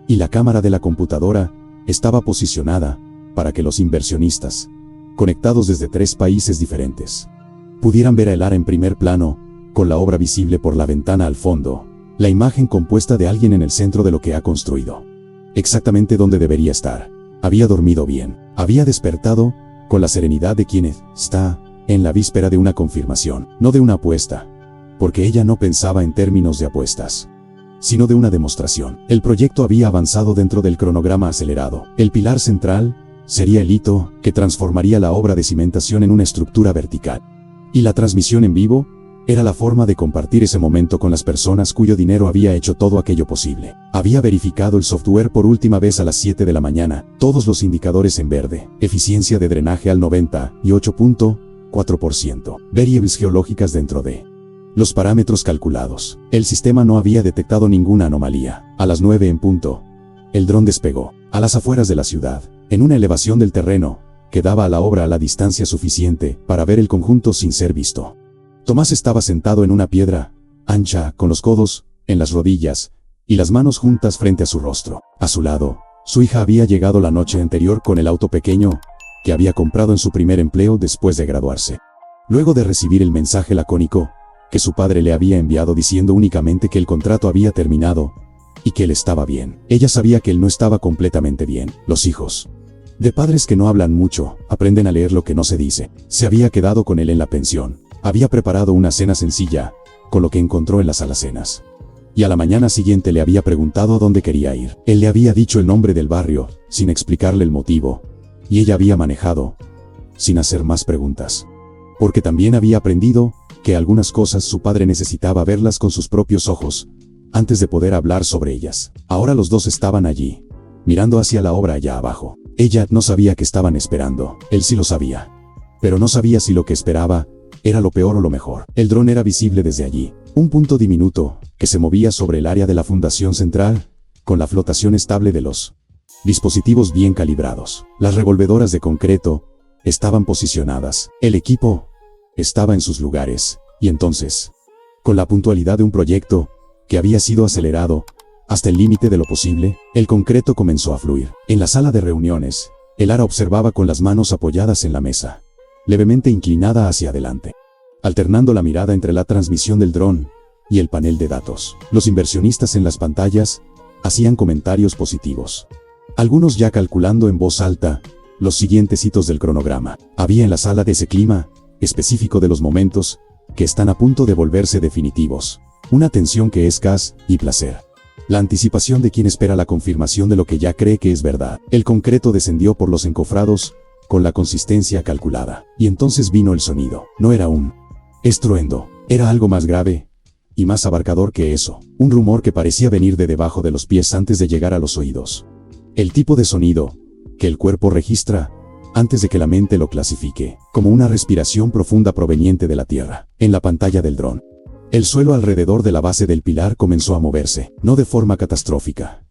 Y la cámara de la computadora estaba posicionada para que los inversionistas, conectados desde 3 países diferentes, pudieran ver a Lara en primer plano, con la obra visible por la ventana al fondo, la imagen compuesta de alguien en el centro de lo que ha construido. Exactamente donde debería estar. Había dormido bien. Había despertado con la serenidad de quien está en la víspera de una confirmación, no de una apuesta, porque ella no pensaba en términos de apuestas, sino de una demostración. El proyecto había avanzado dentro del cronograma acelerado. El pilar central sería el hito que transformaría la obra de cimentación en una estructura vertical. Y la transmisión en vivo era la forma de compartir ese momento con las personas cuyo dinero había hecho todo aquello posible. Había verificado el software por última vez a las 7 de la mañana, todos los indicadores en verde, eficiencia de drenaje al 98.4%, variables geológicas dentro de los parámetros calculados. El sistema no había detectado ninguna anomalía. A las 9 en punto, el dron despegó, a las afueras de la ciudad, en una elevación del terreno, que daba a la obra a la distancia suficiente para ver el conjunto sin ser visto. Tomás estaba sentado en una piedra ancha, con los codos en las rodillas y las manos juntas frente a su rostro. A su lado, su hija había llegado la noche anterior con el auto pequeño que había comprado en su primer empleo después de graduarse. Luego de recibir el mensaje lacónico que su padre le había enviado diciendo únicamente que el contrato había terminado y que él estaba bien. Ella sabía que él no estaba completamente bien. Los hijos de padres que no hablan mucho aprenden a leer lo que no se dice. Se había quedado con él en la pensión. Había preparado una cena sencilla, con lo que encontró en las alacenas. Y a la mañana siguiente le había preguntado a dónde quería ir. Él le había dicho el nombre del barrio, sin explicarle el motivo. Y ella había manejado, sin hacer más preguntas. Porque también había aprendido que algunas cosas su padre necesitaba verlas con sus propios ojos, antes de poder hablar sobre ellas. Ahora los dos estaban allí, mirando hacia la obra allá abajo. Ella no sabía qué estaban esperando. Él sí lo sabía. Pero no sabía si lo que esperaba era lo peor o lo mejor. El dron era visible desde allí, Un punto diminuto, que se movía sobre el área de la fundación central, con la flotación estable de los dispositivos bien calibrados. Las revolvedoras de concreto estaban posicionadas. El equipo estaba en sus lugares. Y entonces, con la puntualidad de un proyecto que había sido acelerado hasta el límite de lo posible, el concreto comenzó a fluir. En la sala de reuniones, el Ara observaba con las manos apoyadas en la mesa, levemente inclinada hacia adelante, alternando la mirada entre la transmisión del dron y el panel de datos. Los inversionistas en las pantallas hacían comentarios positivos, algunos ya calculando en voz alta los siguientes hitos del cronograma. Había en la sala de ese clima específico de los momentos que están a punto de volverse definitivos, una tensión que es gas y placer. La anticipación de quien espera la confirmación de lo que ya cree que es verdad. El concreto descendió por los encofrados con la consistencia calculada. Y entonces vino el sonido. No era un estruendo, era algo más grave y más abarcador que eso. Un rumor que parecía venir de debajo de los pies antes de llegar a los oídos. El tipo de sonido que el cuerpo registra antes de que la mente lo clasifique, como una respiración profunda proveniente de la tierra. En la pantalla del dron, el suelo alrededor de la base del pilar comenzó a moverse, no de forma catastrófica.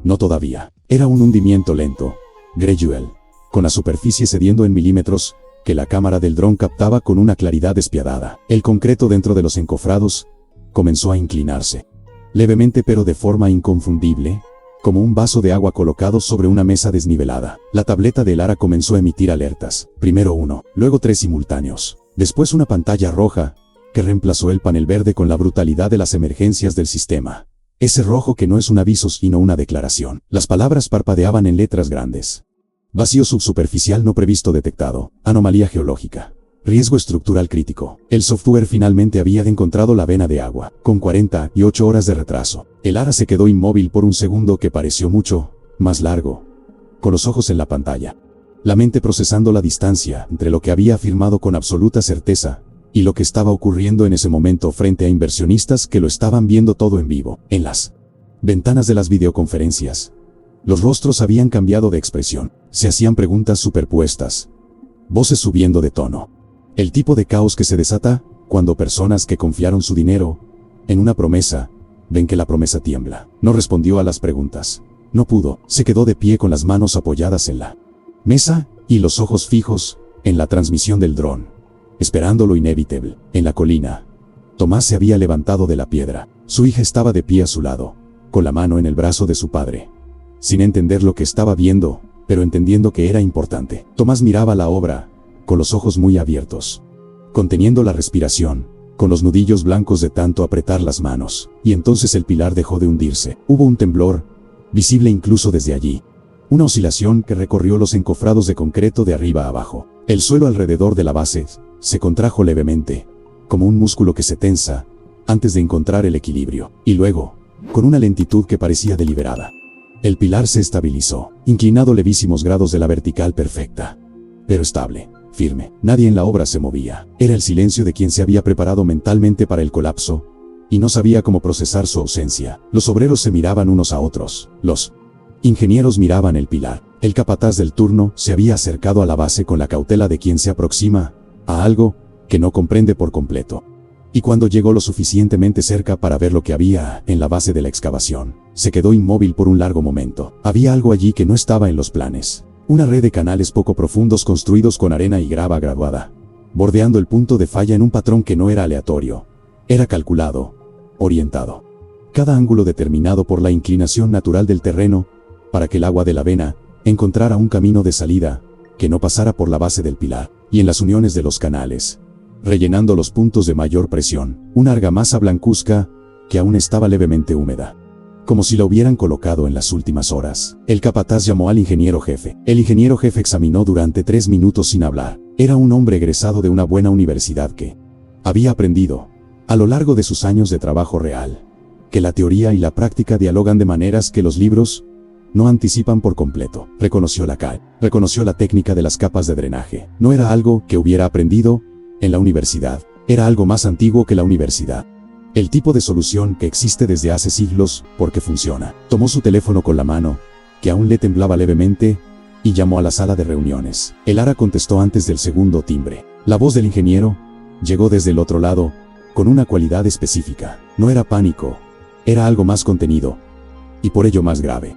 No todavía. Era un hundimiento lento, gradual, con la superficie cediendo en milímetros, que la cámara del dron captaba con una claridad despiadada. El concreto dentro de los encofrados comenzó a inclinarse, levemente pero de forma inconfundible, como un vaso de agua colocado sobre una mesa desnivelada. La tableta del Ara comenzó a emitir alertas, primero 1, luego 3 simultáneos, después una pantalla roja, que reemplazó el panel verde con la brutalidad de las emergencias del sistema. Ese rojo que no es un aviso sino una declaración. Las palabras parpadeaban en letras grandes. Vacío subsuperficial no previsto detectado, anomalía geológica, riesgo estructural crítico. El software finalmente había encontrado la vena de agua, con 48 horas de retraso. El Ara se quedó inmóvil por un segundo que pareció mucho más largo, con los ojos en la pantalla, la mente procesando la distancia entre lo que había afirmado con absoluta certeza y lo que estaba ocurriendo en ese momento frente a inversionistas que lo estaban viendo todo en vivo. En las ventanas de las videoconferencias, los rostros habían cambiado de expresión, se hacían preguntas superpuestas, voces subiendo de tono. El tipo de caos que se desata cuando personas que confiaron su dinero en una promesa ven que la promesa tiembla. No respondió a las preguntas. No pudo. Se quedó de pie con las manos apoyadas en la mesa y los ojos fijos en la transmisión del dron, esperando lo inevitable. En la colina, Tomás se había levantado de la piedra. Su hija estaba de pie a su lado, con la mano en el brazo de su padre, sin entender lo que estaba viendo, pero entendiendo que era importante. Tomás miraba la obra con los ojos muy abiertos, conteniendo la respiración, con los nudillos blancos de tanto apretar las manos. Y entonces el pilar dejó de hundirse. Hubo un temblor, visible incluso desde allí. Una oscilación que recorrió los encofrados de concreto de arriba a abajo. El suelo alrededor de la base se contrajo levemente, como un músculo que se tensa antes de encontrar el equilibrio. Y luego, con una lentitud que parecía deliberada, el pilar se estabilizó, inclinado levísimos grados de la vertical perfecta, pero estable. Firme. Nadie en la obra se movía. Era el silencio de quien se había preparado mentalmente para el colapso y no sabía cómo procesar su ausencia. Los obreros se miraban unos a otros. Los ingenieros miraban el pilar. El capataz del turno se había acercado a la base con la cautela de quien se aproxima a algo que no comprende por completo. Y cuando llegó lo suficientemente cerca para ver lo que había en la base de la excavación, se quedó inmóvil por un largo momento. Había algo allí que no estaba en los planes. Una red de canales poco profundos construidos con arena y grava graduada, bordeando el punto de falla en un patrón que no era aleatorio. Era calculado, orientado. Cada ángulo determinado por la inclinación natural del terreno, para que el agua de la vena encontrara un camino de salida que no pasara por la base del pilar. Y en las uniones de los canales, rellenando los puntos de mayor presión, una argamasa blancuzca que aún estaba levemente húmeda, como si la hubieran colocado en las últimas horas. El capataz llamó al ingeniero jefe. El ingeniero jefe examinó durante 3 minutos sin hablar. Era un hombre egresado de una buena universidad que había aprendido, a lo largo de sus años de trabajo real, que la teoría y la práctica dialogan de maneras que los libros no anticipan por completo. Reconoció la cal, reconoció la técnica de las capas de drenaje. No era algo que hubiera aprendido en la universidad, era algo más antiguo que la universidad. El tipo de solución que existe desde hace siglos, porque funciona. Tomó su teléfono con la mano, que aún le temblaba levemente, y llamó a la sala de reuniones. El Ara contestó antes del segundo timbre. La voz del ingeniero llegó desde el otro lado, con una cualidad específica. No era pánico, era algo más contenido, y por ello más grave.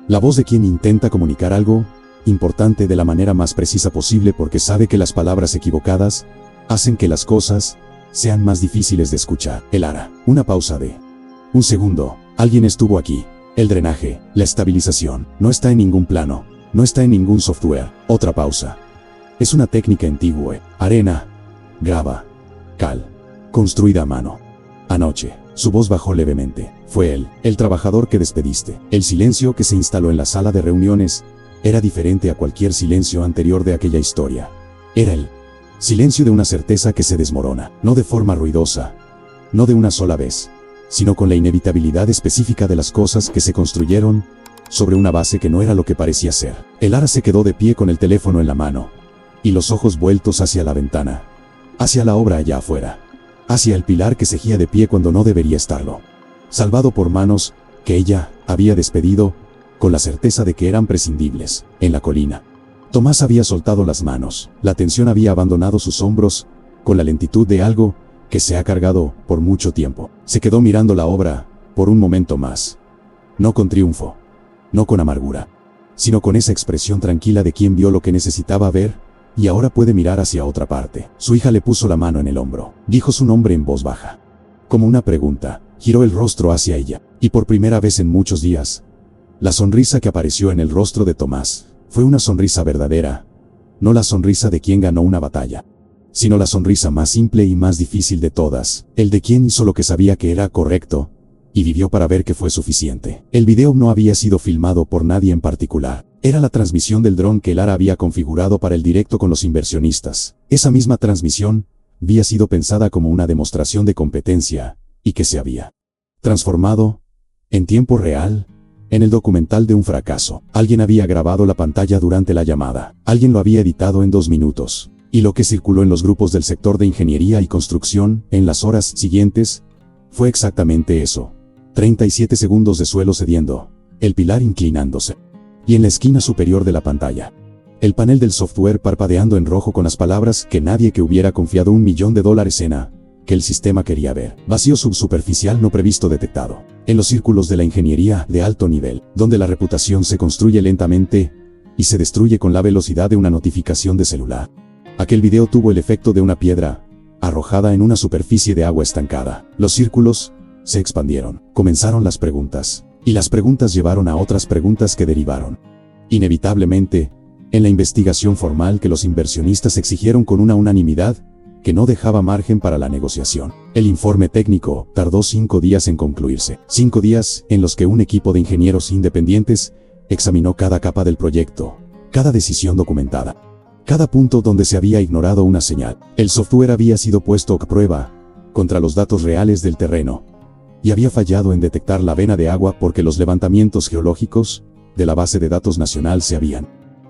La voz de quien intenta comunicar algo importante de la manera más precisa posible porque sabe que las palabras equivocadas hacen que las cosas sean más difíciles de escuchar. El ara. Una pausa de un segundo. Alguien estuvo aquí. El drenaje, la estabilización, no está en ningún plano, no está en ningún software. Otra pausa. Es una técnica antigua. Arena, grava, cal, construida a mano. Anoche, su voz bajó levemente. Fue él, el trabajador que despediste. El silencio que se instaló en la sala de reuniones era diferente a cualquier silencio anterior de aquella historia. Era el silencio de una certeza que se desmorona, no de forma ruidosa, no de una sola vez, sino con la inevitabilidad específica de las cosas que se construyeron sobre una base que no era lo que parecía ser. El ara se quedó de pie con el teléfono en la mano, y los ojos vueltos hacia la ventana, hacia la obra allá afuera, hacia el pilar que seguía de pie cuando no debería estarlo, salvado por manos que ella había despedido, con la certeza de que eran prescindibles. En la colina, Tomás había soltado las manos, la tensión había abandonado sus hombros, con la lentitud de algo que se ha cargado por mucho tiempo. Se quedó mirando la obra, por un momento más. No con triunfo, no con amargura, sino con esa expresión tranquila de quien vio lo que necesitaba ver, y ahora puede mirar hacia otra parte. Su hija le puso la mano en el hombro, dijo su nombre en voz baja. Como una pregunta, giró el rostro hacia ella, y por primera vez en muchos días, la sonrisa que apareció en el rostro de Tomás fue una sonrisa verdadera, no la sonrisa de quien ganó una batalla, sino la sonrisa más simple y más difícil de todas, el de quien hizo lo que sabía que era correcto, y vivió para ver que fue suficiente. El video no había sido filmado por nadie en particular, era la transmisión del dron que el ara había configurado para el directo con los inversionistas. Esa misma transmisión había sido pensada como una demostración de competencia, y que se había transformado, en tiempo real, en el documental de un fracaso. Alguien había grabado la pantalla durante la llamada, alguien lo había editado en 2 minutos, y lo que circuló en los grupos del sector de ingeniería y construcción, en las horas siguientes, fue exactamente eso. 37 segundos de suelo cediendo, el pilar inclinándose, y en la esquina superior de la pantalla, el panel del software parpadeando en rojo con las palabras que nadie que hubiera confiado $1 millón en que el sistema quería ver. Vacío subsuperficial no previsto detectado. En los círculos de la ingeniería de alto nivel, donde la reputación se construye lentamente y se destruye con la velocidad de una notificación de celular. Aquel video tuvo el efecto de una piedra arrojada en una superficie de agua estancada. Los círculos se expandieron. Comenzaron las preguntas, y las preguntas llevaron a otras preguntas que derivaron, inevitablemente, en la investigación formal que los inversionistas exigieron con una unanimidad que no dejaba margen para la negociación. El informe técnico tardó 5 días en concluirse. 5 días en los que un equipo de ingenieros independientes examinó cada capa del proyecto, cada decisión documentada, cada punto donde se había ignorado una señal. El software había sido puesto a prueba contra los datos reales del terreno, y había fallado en detectar la vena de agua porque los levantamientos geológicos de la base de datos nacional se habían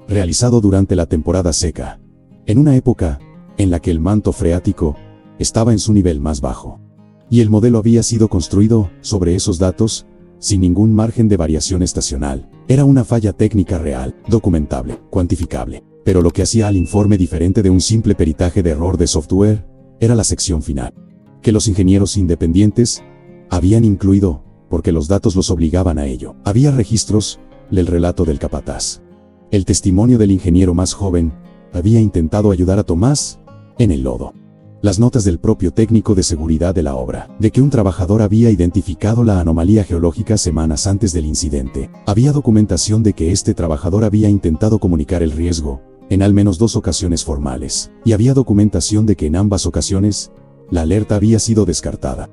realizado durante la temporada seca, en una época en la que el manto freático estaba en su nivel más bajo. Y el modelo había sido construido sobre esos datos, sin ningún margen de variación estacional. Era una falla técnica real, documentable, cuantificable. Pero lo que hacía al informe diferente de un simple peritaje de error de software, era la sección final, que los ingenieros independientes habían incluido, porque los datos los obligaban a ello. Había registros del relato del capataz. El testimonio del ingeniero más joven había intentado ayudar a Tomás en el lodo. Las notas del propio técnico de seguridad de la obra, de que un trabajador había identificado la anomalía geológica semanas antes del incidente. Había documentación de que este trabajador había intentado comunicar el riesgo, en al menos 2 ocasiones formales, y había documentación de que en ambas ocasiones, la alerta había sido descartada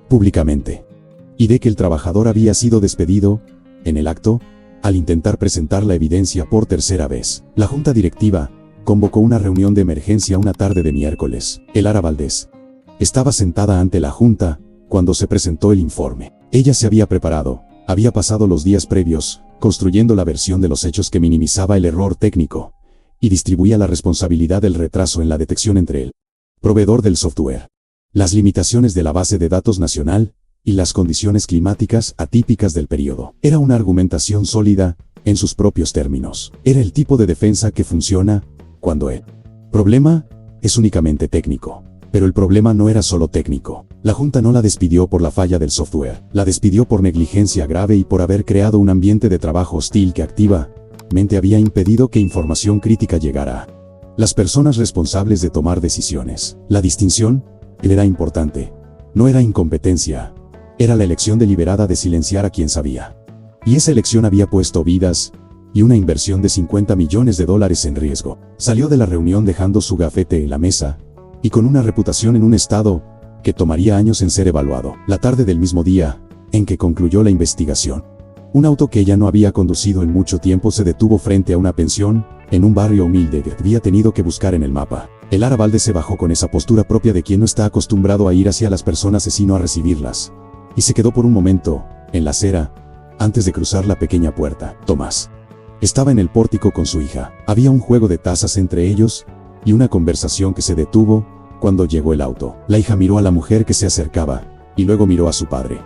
públicamente, y de que el trabajador había sido despedido, en el acto, al intentar presentar la evidencia por tercera vez. La junta directiva convocó una reunión de emergencia una tarde de miércoles. El ara Valdés estaba sentada ante la junta cuando se presentó el informe. Ella se había preparado, había pasado los días previos, construyendo la versión de los hechos que minimizaba el error técnico, y distribuía la responsabilidad del retraso en la detección entre el proveedor del software, las limitaciones de la base de datos nacional, y las condiciones climáticas atípicas del periodo. Era una argumentación sólida, en sus propios términos. Era el tipo de defensa que funciona cuando el problema es únicamente técnico, Pero el problema no era solo técnico. La Junta no la despidió por la falla del software, la despidió por negligencia grave y por haber creado un ambiente de trabajo hostil que activamente había impedido que información crítica llegara a las personas responsables de tomar decisiones. La distinción era importante. No era incompetencia. Era la elección deliberada de silenciar a quien sabía. Y esa elección había puesto vidas y una inversión de $50 millones en riesgo. Salió de la reunión dejando su gafete en la mesa y con una reputación en un estado que tomaría años en ser evaluado. La tarde del mismo día en que concluyó la investigación, un auto que ella no había conducido en mucho tiempo se detuvo frente a una pensión en un barrio humilde que había tenido que buscar en el mapa. El Lara Valdez se bajó con esa postura propia de quien no está acostumbrado a ir hacia las personas sino a recibirlas, y se quedó por un momento en la acera antes de cruzar la pequeña puerta. Tomás estaba en el pórtico con su hija. Había un juego de tazas entre ellos y una conversación que se detuvo cuando llegó el auto. La hija miró a la mujer que se acercaba y luego miró a su padre.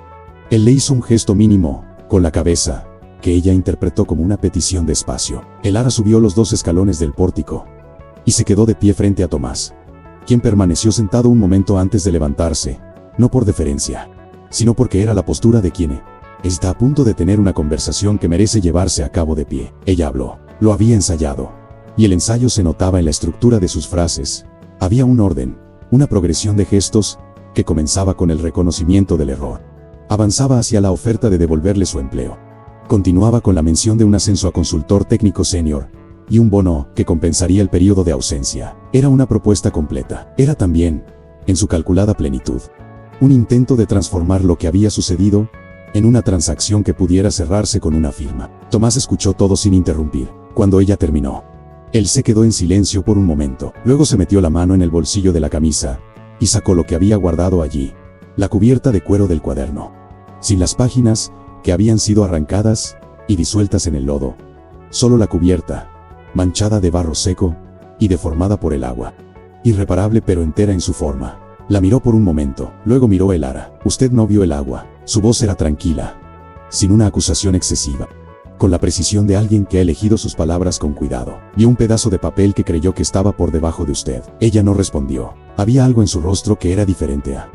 Él le hizo un gesto mínimo con la cabeza que ella interpretó como una petición de espacio. El Lara subió los 2 escalones del pórtico y se quedó de pie frente a Tomás, quien permaneció sentado un momento antes de levantarse, no por deferencia, sino porque era la postura de quien está a punto de tener una conversación que merece llevarse a cabo de pie. Ella habló, lo había ensayado, y el ensayo se notaba en la estructura de sus frases. Había un orden, una progresión de gestos, que comenzaba con el reconocimiento del error. Avanzaba hacia la oferta de devolverle su empleo. Continuaba con la mención de un ascenso a consultor técnico senior, y un bono que compensaría el periodo de ausencia. Era una propuesta completa. Era también, en su calculada plenitud, un intento de transformar lo que había sucedido en una transacción que pudiera cerrarse con una firma. Tomás escuchó todo sin interrumpir. Cuando ella terminó, él se quedó en silencio por un momento. Luego se metió la mano en el bolsillo de la camisa y sacó lo que había guardado allí, la cubierta de cuero del cuaderno, sin las páginas que habían sido arrancadas y disueltas en el lodo. Solo la cubierta, manchada de barro seco y deformada por el agua. Irreparable pero entera en su forma. La miró por un momento, luego miró a Lara. Usted no vio el agua. Su voz era tranquila, sin una acusación excesiva, con la precisión de alguien que ha elegido sus palabras con cuidado. Vio un pedazo de papel que creyó que estaba por debajo de usted. Ella no respondió. Había algo en su rostro que era diferente a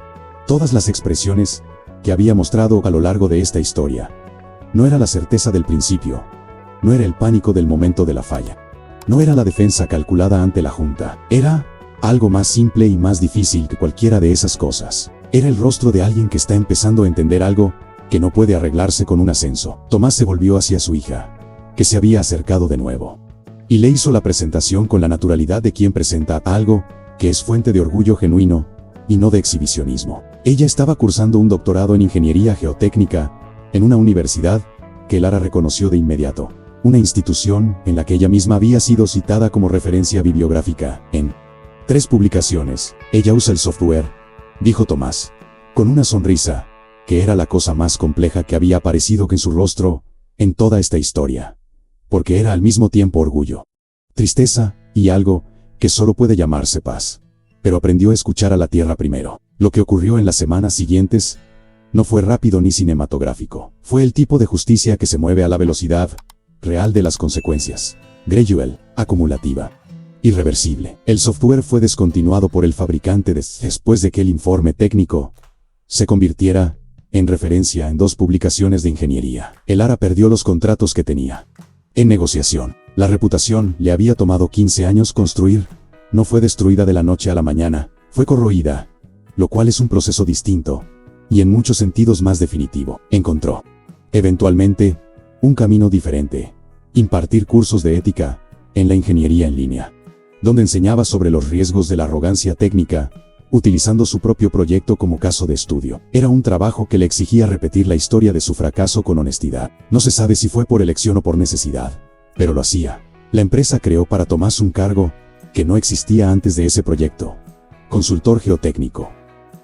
todas las expresiones que había mostrado a lo largo de esta historia. No era la certeza del principio, no era el pánico del momento de la falla, no era la defensa calculada ante la Junta. Era algo más simple y más difícil que cualquiera de esas cosas. Era el rostro de alguien que está empezando a entender algo que no puede arreglarse con un ascenso. Tomás se volvió hacia su hija, que se había acercado de nuevo, y le hizo la presentación con la naturalidad de quien presenta algo que es fuente de orgullo genuino y no de exhibicionismo. Ella estaba cursando un doctorado en ingeniería geotécnica en una universidad que Lara reconoció de inmediato, una institución en la que ella misma había sido citada como referencia bibliográfica en 3 publicaciones. Ella usa el software, dijo Tomás, con una sonrisa que era la cosa más compleja que había aparecido en su rostro en toda esta historia, porque era al mismo tiempo orgullo, tristeza y algo que solo puede llamarse paz. Pero aprendió a escuchar a la tierra primero. Lo que ocurrió en las semanas siguientes no fue rápido ni cinematográfico. Fue el tipo de justicia que se mueve a la velocidad real de las consecuencias. Gradual, acumulativa, irreversible. El software fue descontinuado por el fabricante después de que el informe técnico se convirtiera en referencia en 2 publicaciones de ingeniería. El Lara perdió los contratos que tenía en negociación. La reputación le había tomado 15 años construir. No fue destruida de la noche a la mañana, fue corroída, lo cual es un proceso distinto, y en muchos sentidos más definitivo. Encontró, eventualmente, un camino diferente: impartir cursos de ética en la ingeniería en línea, donde enseñaba sobre los riesgos de la arrogancia técnica, utilizando su propio proyecto como caso de estudio. Era un trabajo que le exigía repetir la historia de su fracaso con honestidad. No se sabe si fue por elección o por necesidad, pero lo hacía. La empresa creó para Tomás un cargo que no existía antes de ese proyecto: consultor geotécnico,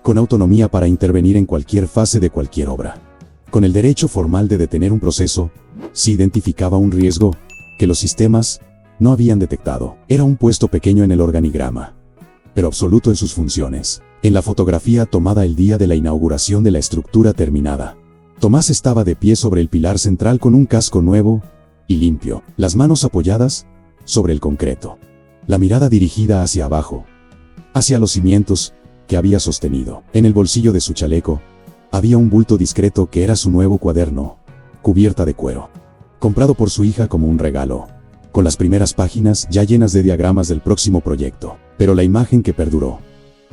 con autonomía para intervenir en cualquier fase de cualquier obra, con el derecho formal de detener un proceso si identificaba un riesgo que los sistemas no habían detectado. Era un puesto pequeño en el organigrama, pero absoluto en sus funciones. En la fotografía tomada el día de la inauguración de la estructura terminada, Tomás estaba de pie sobre el pilar central con un casco nuevo y limpio, las manos apoyadas sobre el concreto, la mirada dirigida hacia abajo, hacia los cimientos, que había sostenido. En el bolsillo de su chaleco, había un bulto discreto que era su nuevo cuaderno, cubierta de cuero, comprado por su hija como un regalo, con las primeras páginas ya llenas de diagramas del próximo proyecto. Pero la imagen que perduró,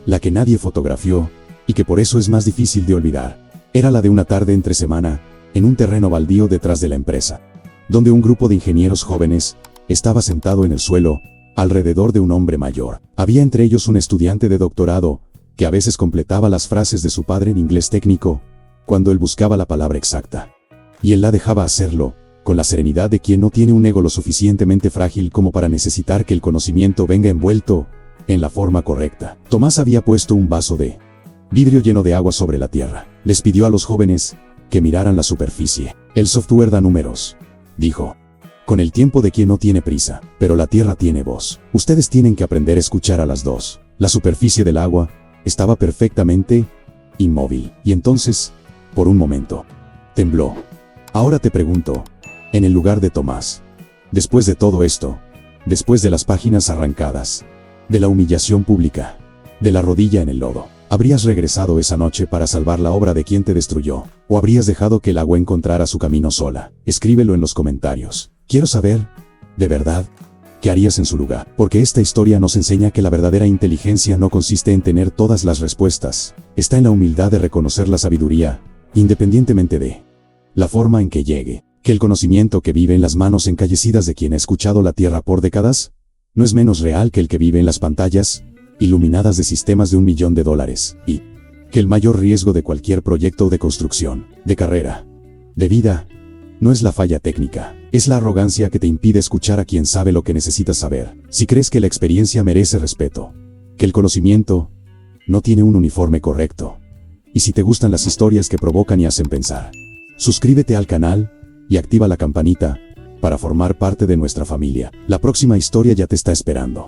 la que nadie fotografió, y que por eso es más difícil de olvidar, era la de una tarde entre semana, en un terreno baldío detrás de la empresa, donde un grupo de ingenieros jóvenes estaba sentado en el suelo, alrededor de un hombre mayor. Había entre ellos un estudiante de doctorado, que a veces completaba las frases de su padre en inglés técnico, cuando él buscaba la palabra exacta. Y él la dejaba hacerlo, con la serenidad de quien no tiene un ego lo suficientemente frágil como para necesitar que el conocimiento venga envuelto en la forma correcta. Tomás había puesto un vaso de vidrio lleno de agua sobre la tierra. Les pidió a los jóvenes que miraran la superficie. El software da números, dijo, con el tiempo de quien no tiene prisa, pero la tierra tiene voz. Ustedes tienen que aprender a escuchar a las dos. La superficie del agua estaba perfectamente inmóvil, y entonces, por un momento, tembló. Ahora te pregunto, en el lugar de Tomás, después de todo esto, después de las páginas arrancadas, de la humillación pública, de la rodilla en el lodo, ¿habrías regresado esa noche para salvar la obra de quien te destruyó? ¿O habrías dejado que el agua encontrara su camino sola? Escríbelo en los comentarios. Quiero saber, de verdad, ¿qué harías en su lugar? Porque esta historia nos enseña que la verdadera inteligencia no consiste en tener todas las respuestas. Está en la humildad de reconocer la sabiduría, independientemente de la forma en que llegue. Que el conocimiento que vive en las manos encallecidas de quien ha escuchado la tierra por décadas, no es menos real que el que vive en las pantallas iluminadas de sistemas de $1 millón, y que el mayor riesgo de cualquier proyecto de construcción, de carrera, de vida, no es la falla técnica, es la arrogancia que te impide escuchar a quien sabe lo que necesitas saber. Si crees que la experiencia merece respeto, que el conocimiento no tiene un uniforme correcto, y si te gustan las historias que provocan y hacen pensar, suscríbete al canal y activa la campanita para formar parte de nuestra familia. La próxima historia ya te está esperando.